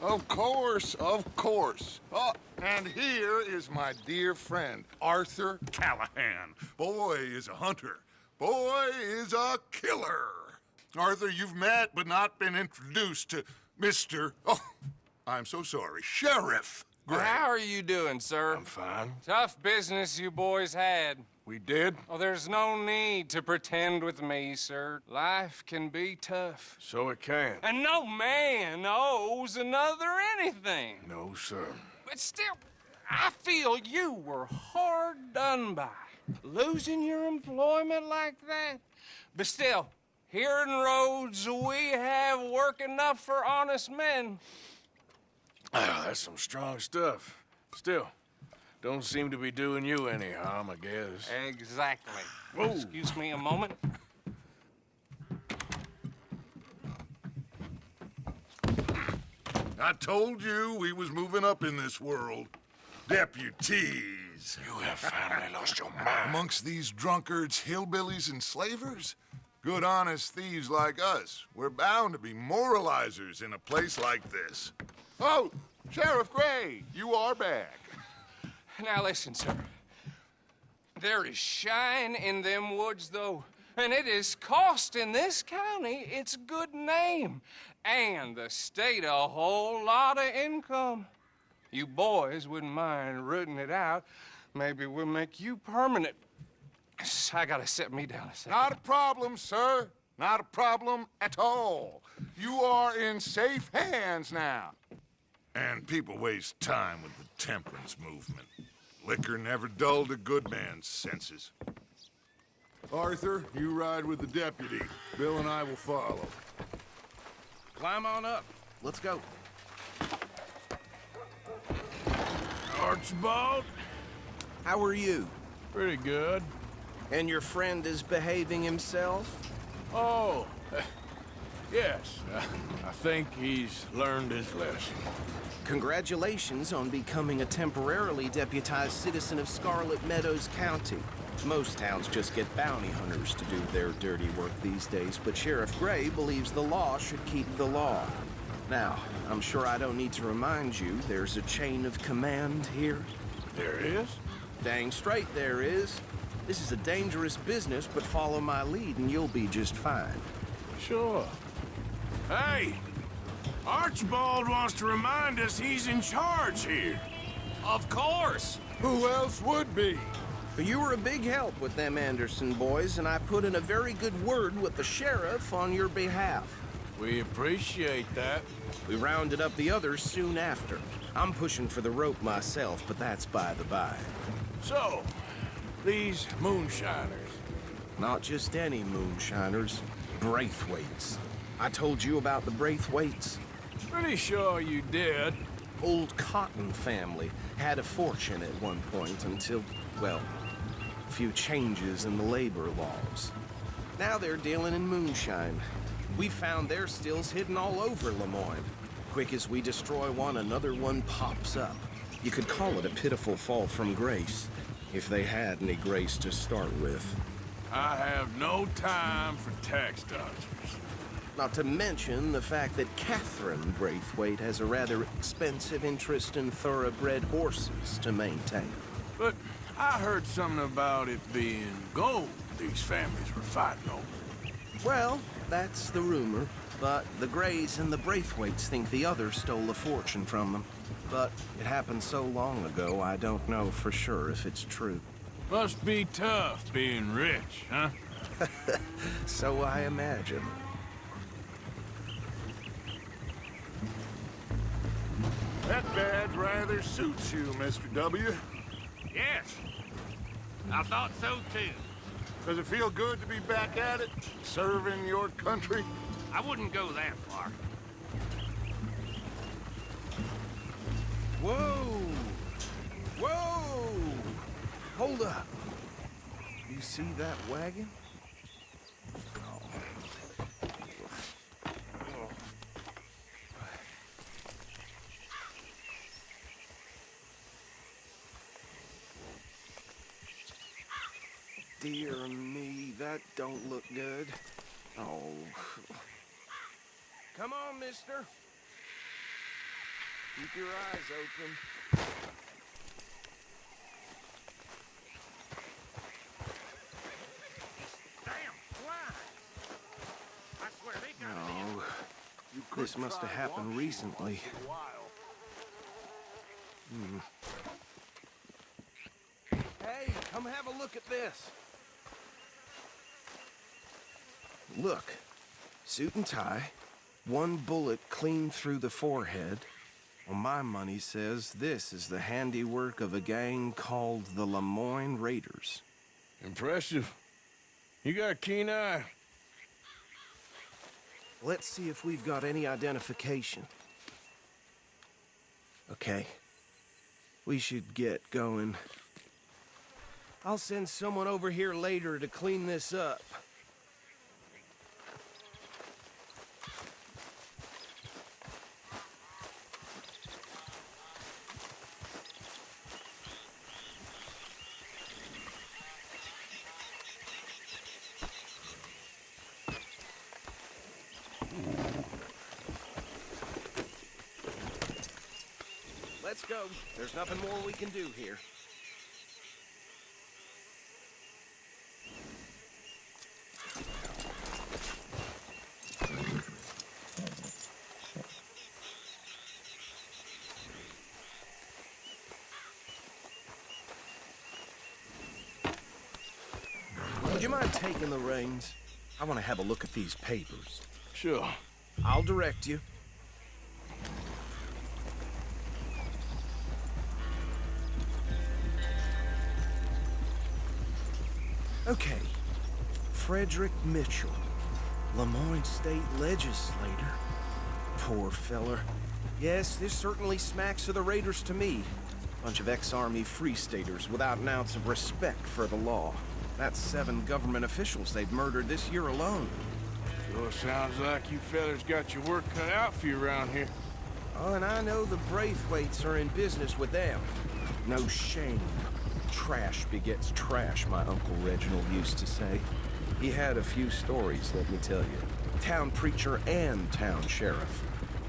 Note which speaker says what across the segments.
Speaker 1: Of course, of course. Oh, and here is my dear friend, Arthur Callahan. Boy is a hunter. Boy is a killer. Arthur, you've met but not been introduced to Mr. Oh, I'm so sorry, Sheriff Gray.
Speaker 2: How are you doing, sir?
Speaker 3: I'm fine.
Speaker 2: Tough business you boys had.
Speaker 3: We did?
Speaker 2: Oh, there's no need to pretend with me, sir. Life can be tough.
Speaker 3: So it can.
Speaker 2: And no man owes another anything.
Speaker 3: No, sir.
Speaker 2: But still, I feel you were hard done by. Losing your employment like that. But still, here in Rhodes, we have work enough for honest men.
Speaker 3: Ah, that's some strong stuff. Still, don't seem to be doing you any harm, I guess.
Speaker 2: Exactly.
Speaker 3: Whoa.
Speaker 2: Excuse me a moment.
Speaker 1: I told you we was moving up in this world. Deputies.
Speaker 3: You have finally lost your mind.
Speaker 1: Amongst these drunkards, hillbillies, and slavers? Good, honest thieves like us. We're bound to be moralizers in a place like this. Oh, Sheriff Gray, you are back.
Speaker 2: Now listen, sir. There is shine in them woods, though, and it is costing this county its good name and the state a whole lot of income. You boys wouldn't mind rooting it out. Maybe we'll make you permanent. I gotta set me down a second.
Speaker 1: Not a problem, sir. Not a problem at all. You are in safe hands now. And people waste time with the temperance movement. Liquor never dulled a good man's senses. Arthur, you ride with the deputy. Bill and I will follow.
Speaker 4: Climb on up. Let's go.
Speaker 3: Archibald?
Speaker 4: How are you?
Speaker 3: Pretty good.
Speaker 4: And your friend is behaving himself?
Speaker 3: Oh, yes. I think he's learned his lesson.
Speaker 4: Congratulations on becoming a temporarily deputized citizen of Scarlet Meadows County. Most towns just get bounty hunters to do their dirty work these days, but Sheriff Gray believes the law should keep the law. Now, I'm sure I don't need to remind you, there's a chain of command here.
Speaker 3: There is?
Speaker 4: Dang straight there is. This is a dangerous business, but follow my lead and you'll be just fine.
Speaker 3: Sure. Hey! Archibald wants to remind us he's in charge here.
Speaker 2: Of course.
Speaker 1: Who else would be?
Speaker 4: You were a big help with them Anderson boys, and I put in a very good word with the sheriff on your behalf.
Speaker 3: We appreciate that.
Speaker 4: We rounded up the others soon after. I'm pushing for the rope myself, but that's by the by.
Speaker 3: So, these moonshiners.
Speaker 4: Not just any moonshiners, Braithwaites. I told you about the Braithwaites.
Speaker 3: Pretty sure you did.
Speaker 4: Old Cotton family had a fortune at one point until, well, a few changes in the labor laws. Now they're dealing in moonshine. We found their stills hidden all over Lemoyne. Quick as we destroy one, another one pops up. You could call it a pitiful fall from grace, if they had any grace to start with.
Speaker 3: I have no time for tax dodgers.
Speaker 4: Not to mention the fact that Catherine Braithwaite has a rather expensive interest in thoroughbred horses to maintain.
Speaker 3: But I heard something about it being gold these families were fighting over.
Speaker 4: Well, that's the rumor. But the Grays and the Braithwaites think the others stole a fortune from them. But it happened so long ago, I don't know for sure if it's true.
Speaker 3: Must be tough being rich, huh?
Speaker 4: So I imagine.
Speaker 1: That badge rather suits you, Mr. W.
Speaker 5: Yes, I thought so too.
Speaker 1: Does it feel good to be back at it, serving your country?
Speaker 5: I wouldn't go that far.
Speaker 4: Whoa! Whoa! Hold up. You see that wagon? Dear me, that don't look good. Oh. Come on, mister. Keep your eyes open.
Speaker 5: Damn flies! I swear they got it.
Speaker 4: No. This must have happened recently. Hey, come have a look at this. Look. Suit and tie. One bullet clean through the forehead. Well, my money says this is the handiwork of a gang called the Lemoyne Raiders.
Speaker 3: Impressive. You got a keen eye.
Speaker 4: Let's see if we've got any identification. Okay. We should get going. I'll send someone over here later to clean this up. Let's go. There's nothing more we can do here. Would you mind taking the reins? I want to have a look at these papers.
Speaker 3: Sure.
Speaker 4: I'll direct you. Okay. Frederick Mitchell, Lemoyne State Legislator. Poor feller. Yes, this certainly smacks of the Raiders to me. Bunch of ex-Army Free Staters without an ounce of respect for the law. That's 7 government officials they've murdered this year alone.
Speaker 3: Sure sounds like you fellas got your work cut out for you around here.
Speaker 4: Oh, and I know the Braithwaites are in business with them. No shame. Trash begets trash, my Uncle Reginald used to say. He had a few stories, let me tell you. Town preacher and town sheriff.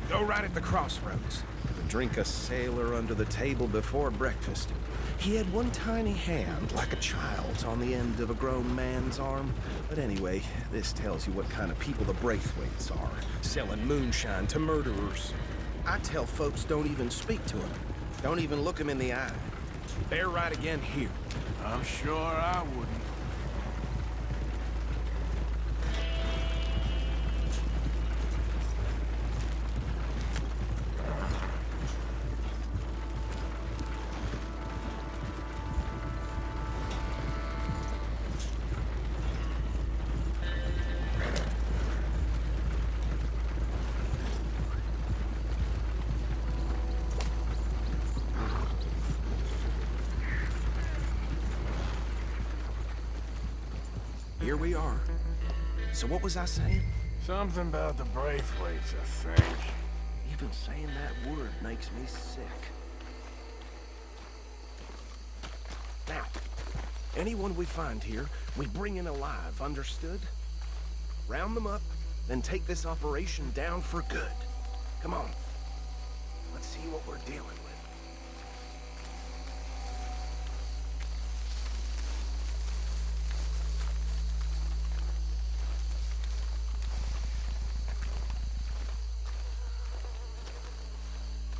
Speaker 4: Go right at the crossroads. Drink a sailor under the table before breakfast. He had one tiny hand, like a child's, on the end of a grown man's arm. But anyway, this tells you what kind of people the Braithwaites are. Selling moonshine to murderers. I tell folks don't even speak to them. Don't even look them in the eye. They're right again here.
Speaker 3: I'm sure I wouldn't.
Speaker 4: Here we are. So what was I saying?
Speaker 3: Something about the Braithwaites, I think.
Speaker 4: Even saying that word makes me sick. Now, anyone we find here, we bring in alive, understood? Round them up, then take this operation down for good. Come on. Let's see what we're dealing with.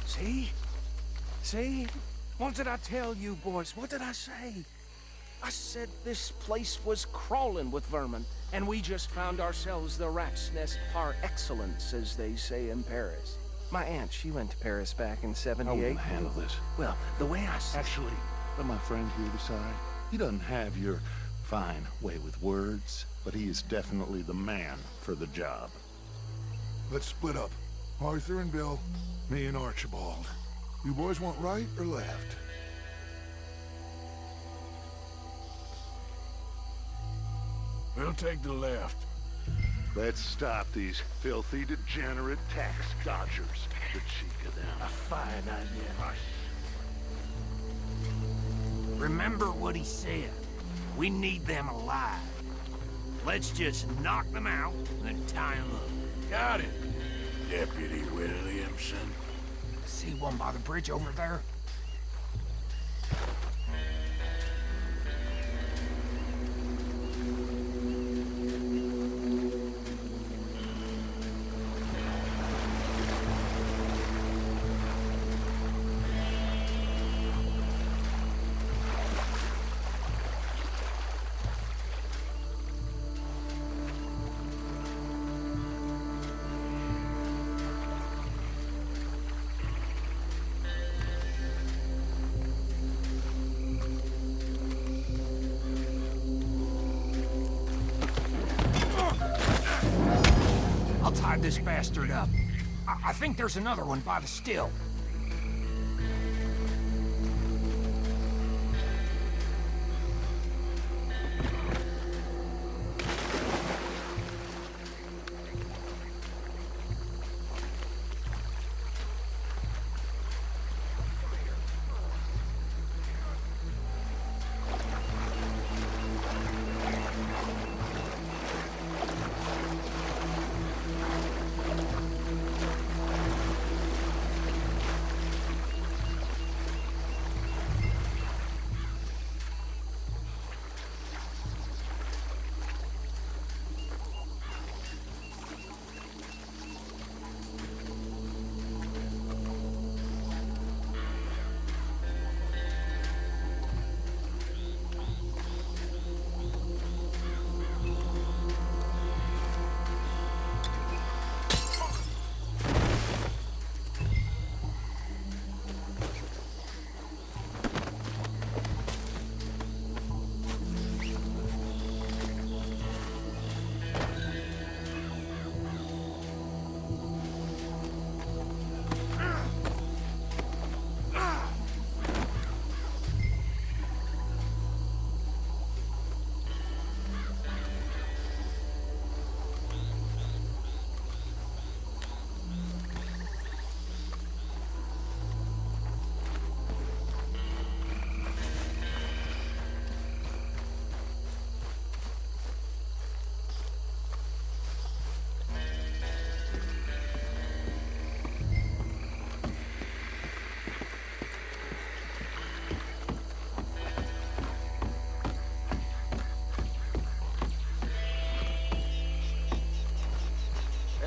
Speaker 4: See? See? What did I tell you, boys? What did I say? I said this place was crawling with vermin, and we just found ourselves the rat's nest par excellence, as they say in Paris. My aunt, she went to Paris back in '78.
Speaker 6: I will handle this.
Speaker 4: Well, the way I said...
Speaker 6: Actually, let my friend here decide. He doesn't have your fine way with words, but he is definitely the man for the job.
Speaker 7: Let's split up. Arthur and Bill, me and Archibald. You boys want right or left?
Speaker 3: We'll take the left.
Speaker 6: Let's stop these filthy, degenerate tax dodgers. The cheek of them.
Speaker 5: A fine idea. Remember what he said. We need them alive. Let's just knock them out, then tie them up.
Speaker 3: Got it, Deputy Williamson.
Speaker 5: See one by the bridge over there? I'll tie this bastard up. I think there's another one by the still.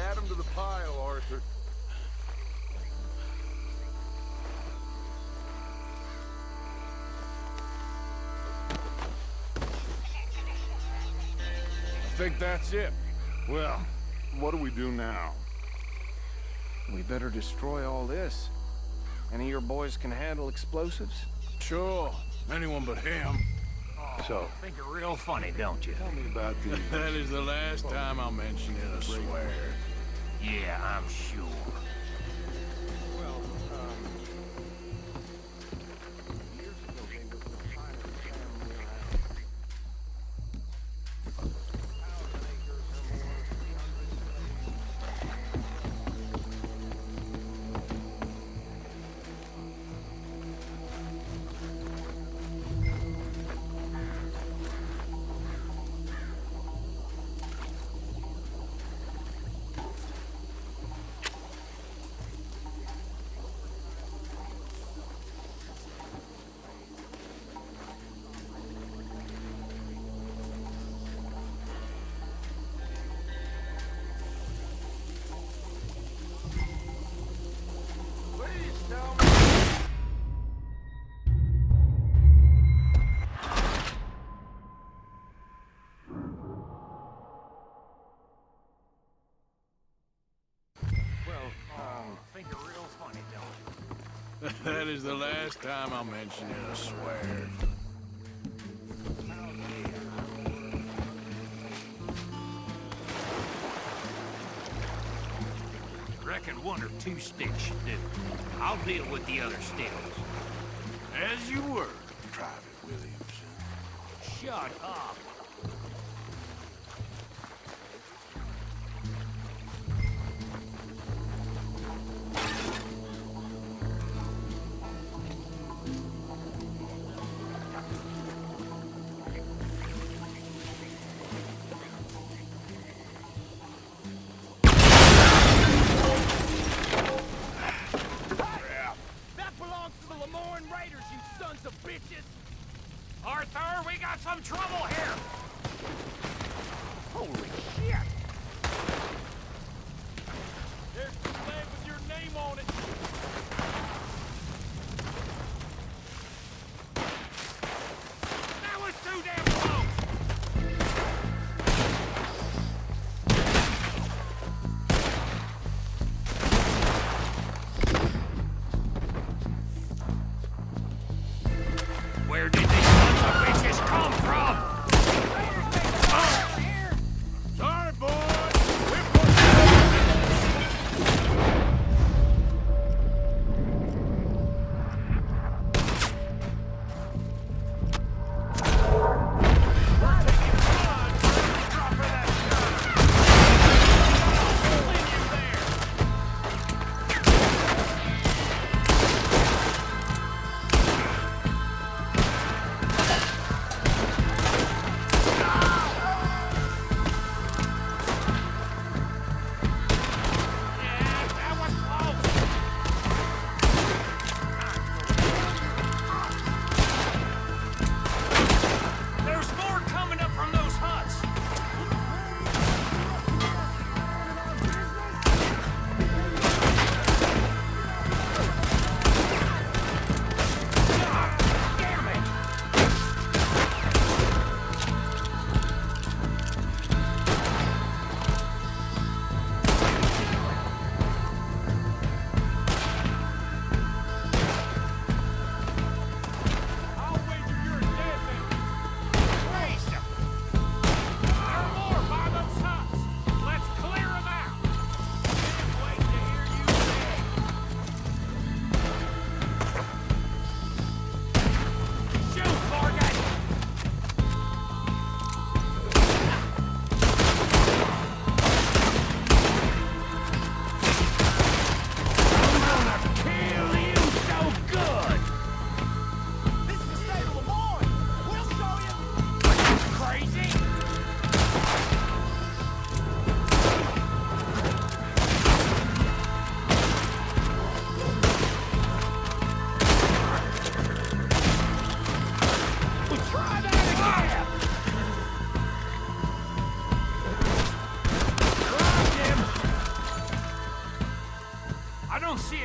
Speaker 1: Add them to the pile, Arthur.
Speaker 3: I think that's it.
Speaker 6: Well, what do we do now?
Speaker 4: We better destroy all this. Any of your boys can handle explosives?
Speaker 3: Sure. Anyone but him.
Speaker 6: So,
Speaker 5: Think you're real funny, don't you?
Speaker 6: tell me about the...
Speaker 3: That is the last time I'll mention it, I swear.
Speaker 5: Yeah, I'm sure. Think you're real funny, don't you?
Speaker 3: That is the last time I'll mention it, I swear.
Speaker 5: Reckon one or two sticks should do. I'll deal with the other stills.
Speaker 3: As you were, Private Williamson.
Speaker 5: Shut up.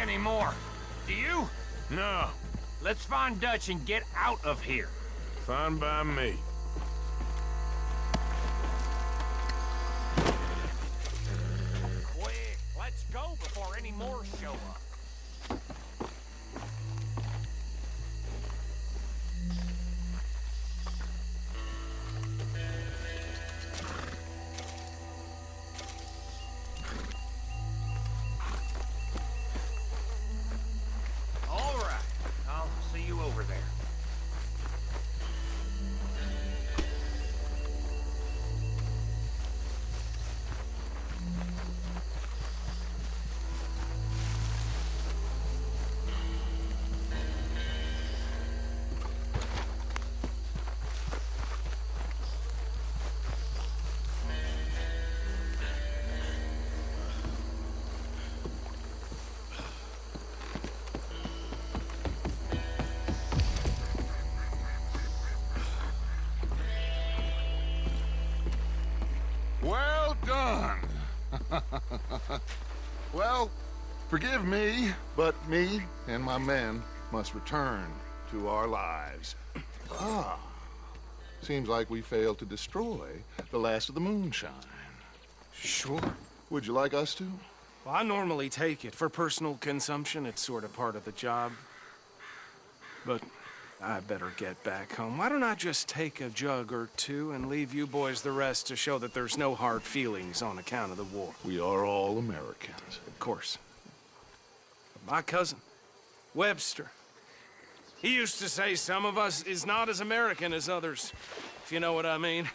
Speaker 5: anymore. Do you?
Speaker 3: No,
Speaker 5: Let's find Dutch and get out of here.
Speaker 3: fine by me.
Speaker 5: Quick, let's go before any more show up. All right, I'll see you over there.
Speaker 1: Well done. Well, forgive me, but me and my men must return to our lives. Ah, seems like we failed to destroy the last of the moonshine.
Speaker 4: Sure.
Speaker 1: Would you like us to?
Speaker 4: Well, I normally take it. For personal consumption, it's sort of part of the job. But I better get back home. Why don't I just take a jug or two and leave you boys the rest to show that there's no hard feelings on account of the war?
Speaker 1: We are all Americans.
Speaker 4: Of course. My cousin, Webster, he used to say some of us is not as American as others, if you know what I mean.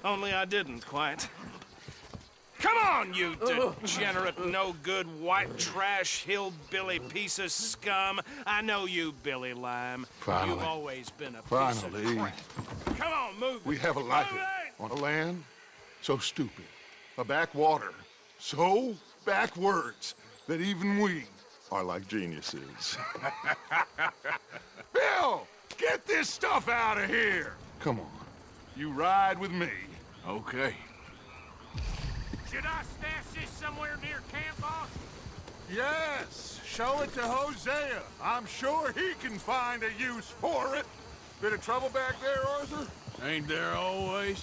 Speaker 4: Only I didn't quite. Come on, you degenerate, no-good, white trash, hillbilly piece of scum. I know you, Billy Lime.
Speaker 1: Finally.
Speaker 4: You've always been a piece
Speaker 1: Finally.
Speaker 4: of crap. Come on, move.
Speaker 1: We have a life
Speaker 4: Move it!
Speaker 1: on a land so stupid, a backwater so backwards that even we are like geniuses. Bill, get this stuff out of here. Come on, you ride with me.
Speaker 3: Okay.
Speaker 5: Should I stash this somewhere near camp, boss?
Speaker 1: Yes, show it to Hosea. I'm sure he can find a use for it. Bit of trouble back there, Arthur?
Speaker 3: Ain't there always?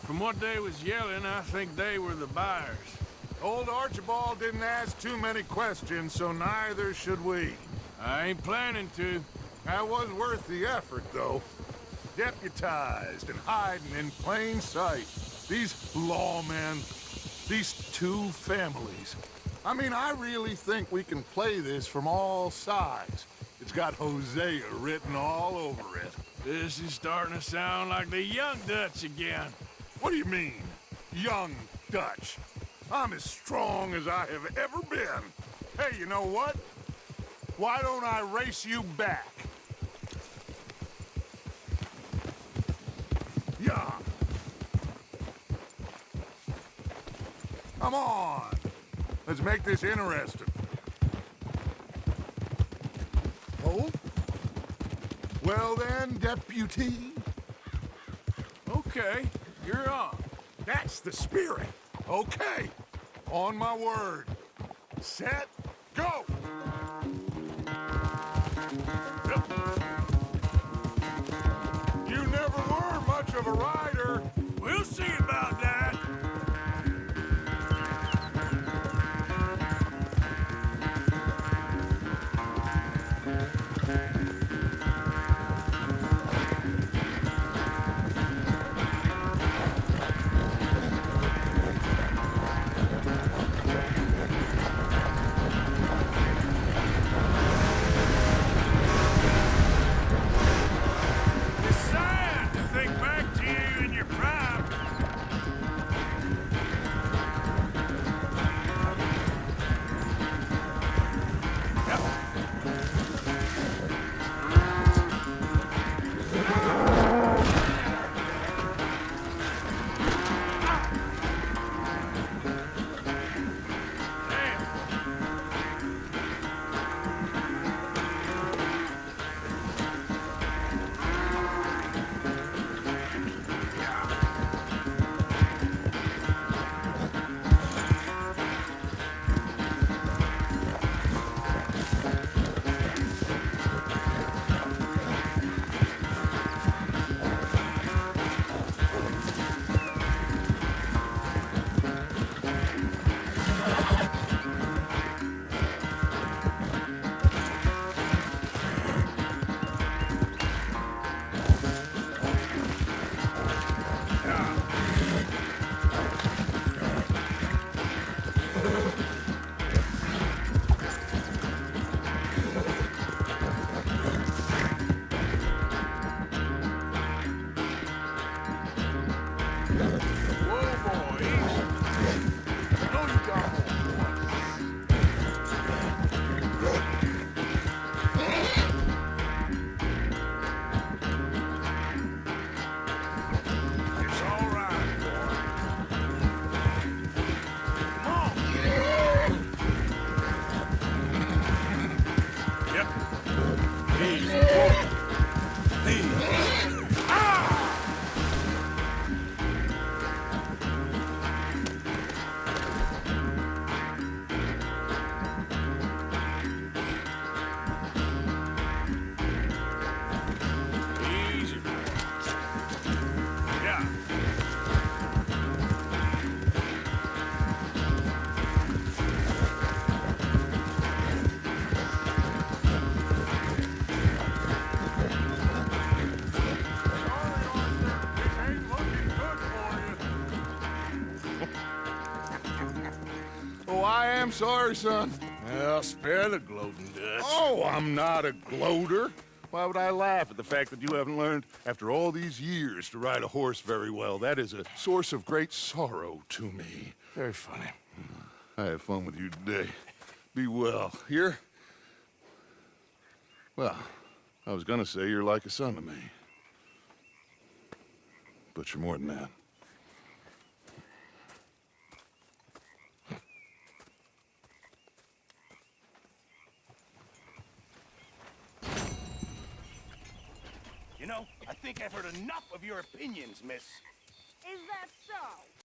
Speaker 3: From what they was yelling, I think they were the buyers.
Speaker 1: Old Archibald didn't ask too many questions, so neither should we.
Speaker 3: I ain't planning to.
Speaker 1: That was worth the effort, though. Deputized and hiding in plain sight. These lawmen, these two families. I mean, I really think we can play this from all sides. It's got Hosea written all over it.
Speaker 3: This is starting to sound like the young Dutch again.
Speaker 1: What do you mean, young Dutch? I'm as strong as I have ever been. Hey, you know what? Why don't I race you back? Yeah. Come on. Let's make this interesting. Oh? Well then, deputy.
Speaker 3: Okay, you're on.
Speaker 1: That's the spirit. Okay. On my word. Set, go! You never were much of a rider.
Speaker 3: We'll see about that. It's sad to think back to you in your prime.
Speaker 1: Oh, I am sorry, son.
Speaker 3: Well, spare the gloating, Dutch.
Speaker 1: Oh, I'm not a gloater. Why would I laugh at the fact that you haven't learned, after all these years, to ride a horse very well? That is a source of great sorrow to me.
Speaker 3: Very funny.
Speaker 1: I had fun with you today. Be well. Here? Well, I was gonna say you're like a son to me. But you're more than that.
Speaker 3: You know, I think I've heard enough of your opinions, miss.
Speaker 8: Is that so?